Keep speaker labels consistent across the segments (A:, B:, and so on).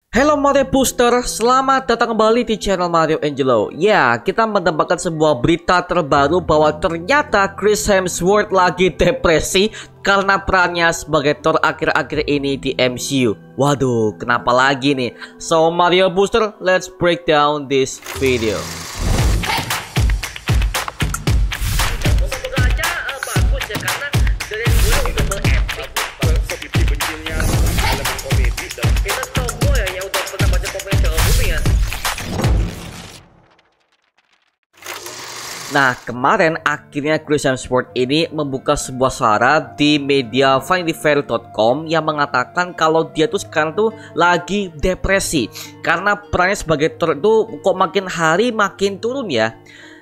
A: Halo Mario Booster, selamat datang kembali di channel Mario Angelo. Ya, kita mendapatkan sebuah berita terbaru bahwa ternyata Chris Hemsworth lagi depresi karena perannya sebagai Thor akhir-akhir ini di MCU. Waduh, kenapa lagi nih? So Mario Booster, let's break down this video. Nah, kemarin akhirnya Chris Hemsworth ini membuka sebuah suara di media VanityFair.com yang mengatakan kalau dia tuh sekarang tuh lagi depresi karena perannya sebagai Thor itu kok makin hari makin turun ya.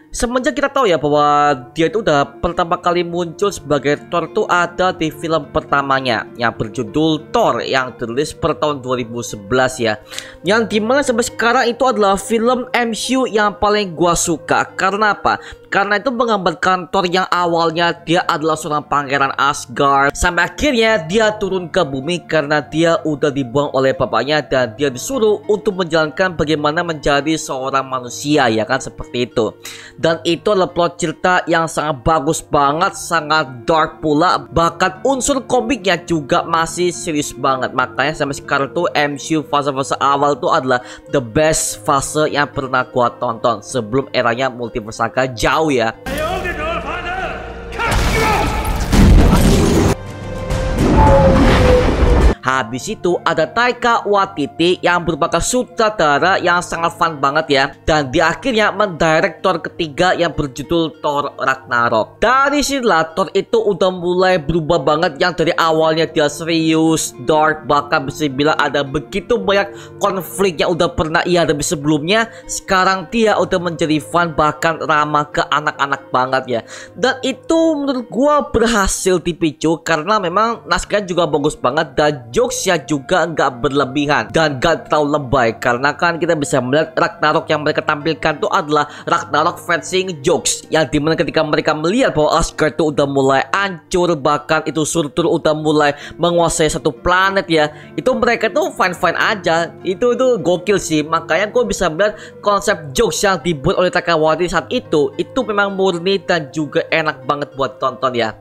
A: Semenjak kita tahu ya bahwa dia itu udah pertama kali muncul sebagai Thor tuh ada di film pertamanya yang berjudul Thor yang dirilis per tahun 2011 ya. Yang dimana sampai sekarang itu adalah film MCU yang paling gua suka. Karena apa? Karena itu menggambarkan Thor yang awalnya dia adalah seorang pangeran Asgard, sampai akhirnya dia turun ke bumi karena dia udah dibuang oleh bapaknya dan dia disuruh untuk menjalankan bagaimana menjadi seorang manusia, ya kan, seperti itu. Dan itu adalah plot cerita yang sangat bagus banget, sangat dark pula, bahkan unsur komiknya juga masih serius banget. Makanya sampai sekarang tuh MCU fase-fase awal tuh adalah the best fase yang pernah gua tonton sebelum eranya Multiverse Saga jauh ya. Habis itu ada Taika Waititi yang merupakan sutradara yang sangat fun banget ya. Dan di akhirnya mendirect Thor ketiga yang berjudul Thor Ragnarok. Dari sinilah Thor itu udah mulai berubah banget, yang dari awalnya dia serius, dark, bahkan bisa bilang ada begitu banyak konflik yang udah pernah ia hadapi sebelumnya. Sekarang dia udah menjadi fun, bahkan ramah ke anak-anak banget ya. Dan itu menurut gua berhasil dipicu karena memang naskahnya juga bagus banget dan jokesnya juga nggak berlebihan dan nggak terlalu lebay, karena kan kita bisa melihat Ragnarok yang mereka tampilkan itu adalah Ragnarok fencing jokes, yang dimana ketika mereka melihat bahwa Asgard itu udah mulai hancur, bahkan itu Surtur udah mulai menguasai satu planet ya, itu mereka tuh fine-fine aja. Itu gokil sih. Makanya gue bisa melihat konsep jokes yang dibuat oleh Taika Waititi saat itu memang murni dan juga enak banget buat tonton ya.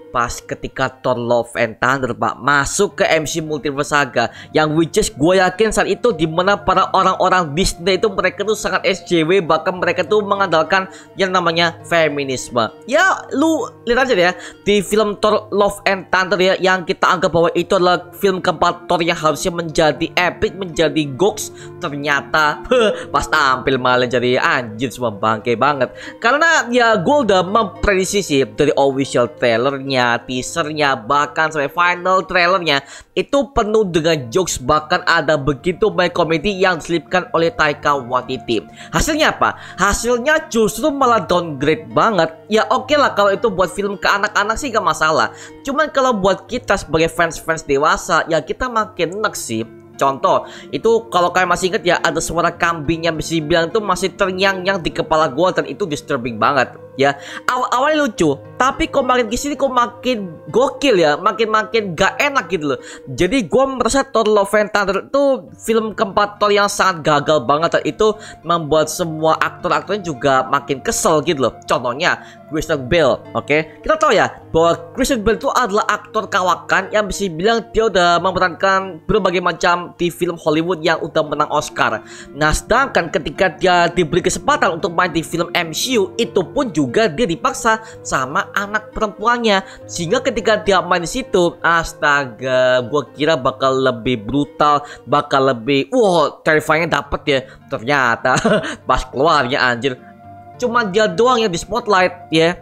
A: Pas ketika Thor Love and Thunder pak masuk ke MC Multiverse Saga, yang which is gue yakin saat itu dimana para orang-orang Disney itu mereka tuh sangat SJW, bahkan mereka tuh mengandalkan yang namanya feminisme. Ya lu lihat aja ya di film Thor Love and Thunder ya, yang kita anggap bahwa itu adalah film keempat Thor yang harusnya menjadi epic, menjadi goks, ternyata pas tampil malah jadi anjir, semua bangke banget. Karena ya gue udah memprediksi sih dari official trailernya, teasernya, bahkan sampai final trailernya itu penuh dengan jokes, bahkan ada begitu banyak komedi yang diselipkan oleh Taika Waititi. Hasilnya apa? Hasilnya justru malah downgrade banget. Ya oke lah, kalau itu buat film ke anak-anak sih gak masalah. Cuman kalau buat kita sebagai fans-fans dewasa, ya kita makin enek sih. Contoh, itu kalau kalian masih ingat ya, ada suara kambing yang bisa dibilang tuh masih terngiang-ngiang di kepala gua, dan itu disturbing banget ya. Awalnya lucu, tapi kok makin kesini kok makin gokil ya, makin gak enak gitu loh. Jadi gua merasa Thor Love and Thunder itu film keempat Thor yang sangat gagal banget, dan itu membuat semua aktor-aktornya juga makin kesel gitu loh. Contohnya Christian Bale, oke? Kita tahu ya bahwa Christian Bale itu adalah aktor kawakan yang bisa bilang dia udah memerankan berbagai macam di film Hollywood yang udah menang Oscar. Nah, sedangkan ketika dia diberi kesempatan untuk main di film MCU, itu pun juga dia dipaksa sama anak perempuannya, sehingga ketika dia main di situ, astaga, gua kira bakal lebih brutal, bakal lebih terrifying dapet ya. Ternyata pas keluarnya anjir, cuma dia doang yang di spotlight ya.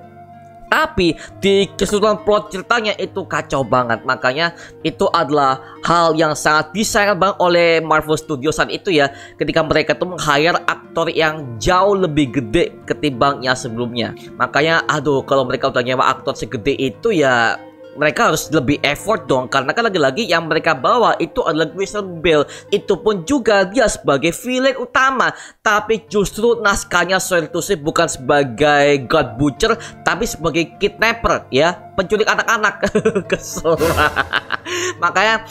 A: Tapi di keseluruhan plot ceritanya itu kacau banget. Makanya itu adalah hal yang sangat disayangkan banget oleh Marvel Studios saat itu ya, ketika mereka tuh meng-hire aktor yang jauh lebih gede ketimbang yang sebelumnya. Makanya aduh, kalau mereka udah nyewa aktor segede itu ya mereka harus lebih effort dong, karena kan lagi-lagi yang mereka bawa itu adalah Christian Bale. Itu pun juga dia sebagai villain utama, tapi justru naskahnya sorry to say bukan sebagai God Butcher, tapi sebagai kidnapper ya, penculik anak-anak. Kesel. Makanya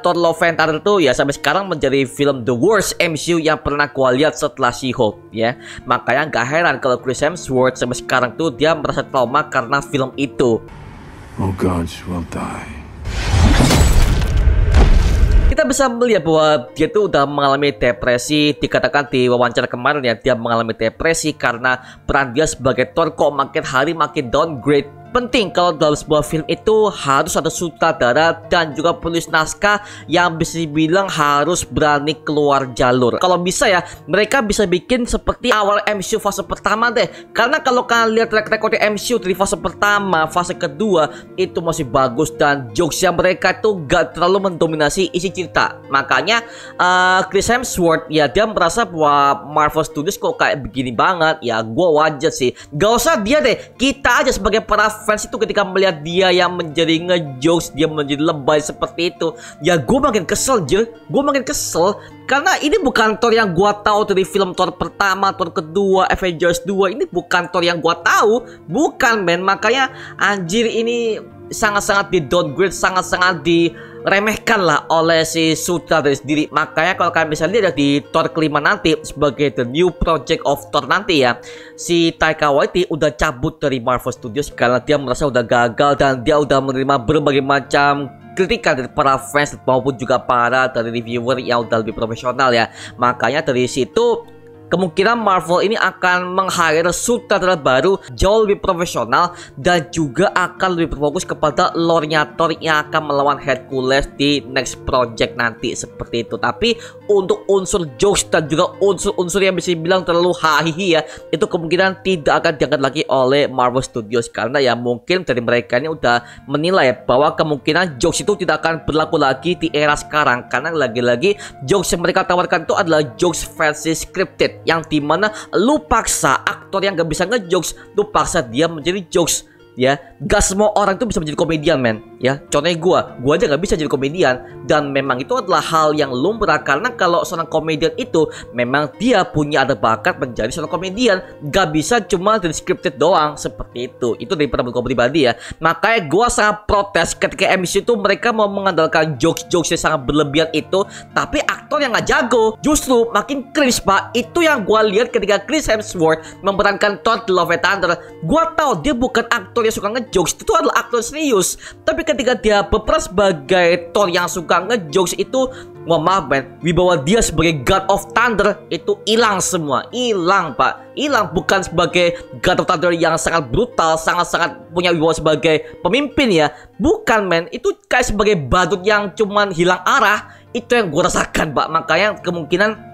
A: Thor Love and Thunder tuh ya sampai sekarang menjadi film the worst MCU yang pernah gua lihat setelah She-Hulk ya. Makanya gak heran kalau Chris Hemsworth sampai sekarang tuh dia merasa trauma karena film itu.
B: All gods will die.
A: Kita bisa melihat bahwa dia tuh udah mengalami depresi. Dikatakan di wawancara kemarin ya, dia mengalami depresi karena peran dia sebagai Thor kok makin hari makin downgrade. Penting kalau dalam sebuah film itu harus ada sutradara dan juga penulis naskah yang bisa dibilang harus berani keluar jalur. Kalau bisa ya, mereka bisa bikin seperti awal MCU fase pertama deh. Karena kalau kalian lihat track record MCU dari fase pertama, fase kedua itu masih bagus dan jokesnya mereka itu gak terlalu mendominasi isi cerita. Makanya Chris Hemsworth ya dia merasa bahwa Marvel Studios kok kayak begini banget. Ya gue wajar sih. Gak usah dia deh, kita aja sebagai para fans itu ketika melihat dia yang menjadi ngejokes, dia menjadi lebay seperti itu, ya gue makin kesel gue makin kesel. Karena ini bukan Thor yang gue tahu dari film Thor pertama, Thor kedua, Avengers 2. Ini bukan Thor yang gue tahu, bukan men. Makanya anjir ini sangat-sangat di downgrade, sangat-sangat diremehkan lah oleh si sutradara sendiri. Makanya kalau kalian bisa lihat di Thor kelima nanti sebagai the new project of Thor nanti ya, si Taika Waititi udah cabut dari Marvel Studios karena dia merasa udah gagal dan dia udah menerima berbagai macam kritikan dari para fans maupun juga para dari reviewer yang udah lebih profesional ya. Makanya dari situ kemungkinan Marvel ini akan meng-hire sutradara baru jauh lebih profesional dan juga akan lebih berfokus kepada lore-nya Thor yang akan melawan Hercules di next project nanti seperti itu. Tapi untuk unsur jokes dan juga unsur-unsur yang bisa dibilang terlalu hahihi ya, itu kemungkinan tidak akan diangkat lagi oleh Marvel Studios karena ya mungkin dari mereka ini udah menilai bahwa kemungkinan jokes itu tidak akan berlaku lagi di era sekarang karena lagi-lagi jokes yang mereka tawarkan itu adalah jokes versi scripted, yang dimana lu paksa aktor yang gak bisa ngejokes, lu paksa dia menjadi jokes ya. Gak semua orang itu bisa menjadi komedian men ya. Contohnya gue aja gak bisa jadi komedian, dan memang itu adalah hal yang lumrah karena kalau seorang komedian itu memang dia punya ada bakat menjadi seorang komedian, gak bisa cuma dari scripted doang seperti itu. Itu dari pendapat gue pribadi ya. Makanya gue sangat protes ketika MCU itu mereka mau mengandalkan jokes-jokes yang sangat berlebihan itu, tapi aktor yang gak jago justru makin cringe pak. Itu yang gue lihat ketika Chris Hemsworth memerankan Thor The Love and Thunder. Gue tahu dia bukan aktor yang suka ngejokes, itu adalah aktor serius. Tapi ketika dia berperan sebagai Thor yang suka ngejokes itu, mohon maaf men, wibawa dia sebagai God of Thunder itu hilang semua. Hilang pak, hilang. Bukan sebagai God of Thunder yang sangat brutal, sangat-sangat punya wibawa sebagai pemimpin ya. Bukan men, itu kayak sebagai badut yang cuman hilang arah. Itu yang gue rasakan pak. Makanya kemungkinan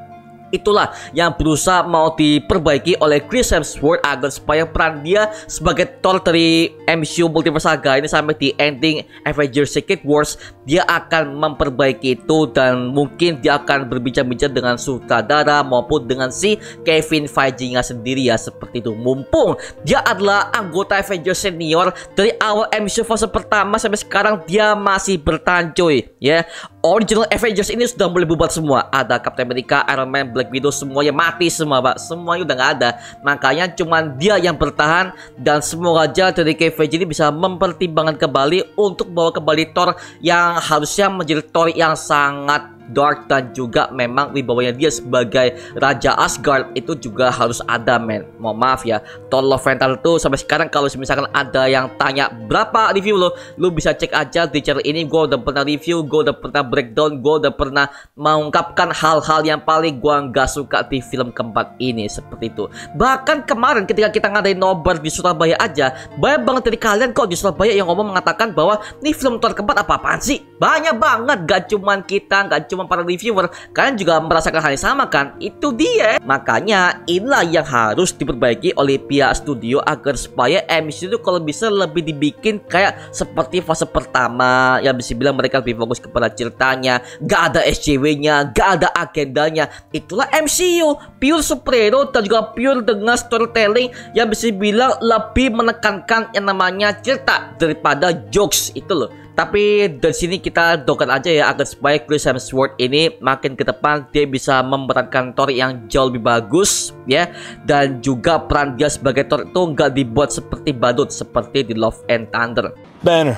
A: itulah yang berusaha mau diperbaiki oleh Chris Hemsworth agar supaya peran dia sebagai Thor dari MCU Multiverse Saga ini sampai di ending Avengers Secret Wars, dia akan memperbaiki itu dan mungkin dia akan berbincang-bincang dengan sutradara maupun dengan si Kevin Feige-nya sendiri ya, seperti itu. Mumpung dia adalah anggota Avengers senior dari awal MCU fase pertama sampai sekarang, dia masih bertahan cuy ya. Original Avengers ini sudah mulai bubar semua. Ada Captain America, Iron Man, Black Widow, semuanya mati semua pak. Semuanya udah nggak ada. Makanya cuman dia yang bertahan. Dan semoga aja dari Kevin Feige ini bisa mempertimbangkan kembali untuk bawa kembali Thor yang harusnya menjadi Thor yang sangat dark dan juga memang wibawanya dia sebagai Raja Asgard itu juga harus ada men. Mohon maaf ya, Thor Love and Thunder tuh sampai sekarang kalau misalkan ada yang tanya berapa review lu bisa cek aja di channel ini. Gue udah pernah review, gue udah pernah breakdown, gue udah pernah mengungkapkan hal-hal yang paling gue nggak suka di film keempat ini seperti itu. Bahkan kemarin ketika kita ngadain nobar di Surabaya aja, banyak banget dari kalian kok di Surabaya yang ngomong mengatakan bahwa ini film Thor keempat apa-apaan sih. Banyak banget, gak cuman kita, gak cuma para reviewer, kalian juga merasakan hal yang sama kan? Itu dia. Makanya inilah yang harus diperbaiki oleh pihak studio agar supaya MCU itu kalau bisa lebih dibikin kayak seperti fase pertama, ya bisa bilang mereka lebih fokus kepada ceritanya, gak ada SJW-nya, gak ada agendanya. Itulah MCU, pure superhero dan juga pure dengan storytelling yang bisa bilang lebih menekankan yang namanya cerita daripada jokes itu loh. Tapi dari sini kita doakan aja ya agar supaya Chris Hemsworth ini makin ke depan dia bisa memerankan Thor yang jauh lebih bagus ya, dan juga peran dia sebagai Thor itu nggak dibuat seperti badut seperti di Love and Thunder.
B: Banner.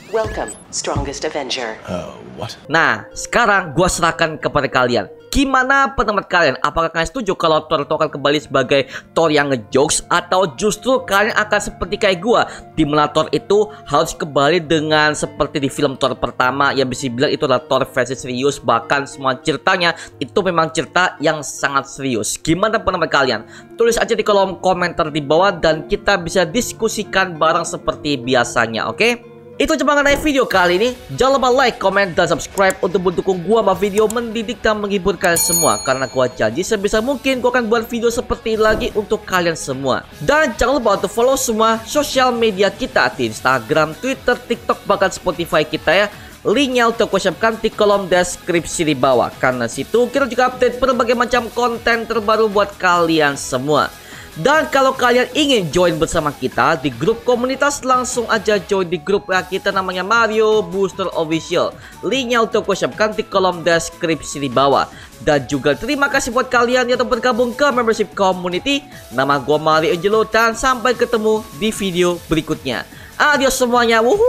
C: Welcome, strongest Avenger.
B: What?
A: Nah, sekarang gua serahkan kepada kalian. Gimana pendapat kalian? Apakah kalian setuju kalau Thor itu akan kembali sebagai Thor yang ngejokes, atau justru kalian akan seperti kayak gua, di mana Thor itu harus kembali dengan seperti di film Thor pertama yang bisa bilang itu adalah Thor versi serius, bahkan semua ceritanya itu memang cerita yang sangat serius. Gimana pendapat kalian? Tulis aja di kolom komentar di bawah dan kita bisa diskusikan bareng seperti biasanya, oke? Itu aja mengenai video kali ini. Jangan lupa like, comment, dan subscribe untuk mendukung gua sama video mendidik dan menghibur kalian semua. Karena gua janji sebisa mungkin gua akan buat video seperti ini lagi untuk kalian semua. Dan jangan lupa untuk follow semua sosial media kita di Instagram, Twitter, TikTok, bahkan Spotify kita ya. Linknya untuk gua siapkan di kolom deskripsi di bawah. Karena situ kita juga update berbagai macam konten terbaru buat kalian semua. Dan kalau kalian ingin join bersama kita di grup komunitas, langsung aja join di grup kita namanya Mario Booster Official. Linknya untuk gue siapkan di kolom deskripsi di bawah. Dan juga terima kasih buat kalian yang telah bergabung ke membership community. Nama gue Mario Angelo dan sampai ketemu di video berikutnya. Adios semuanya. Wuhuu.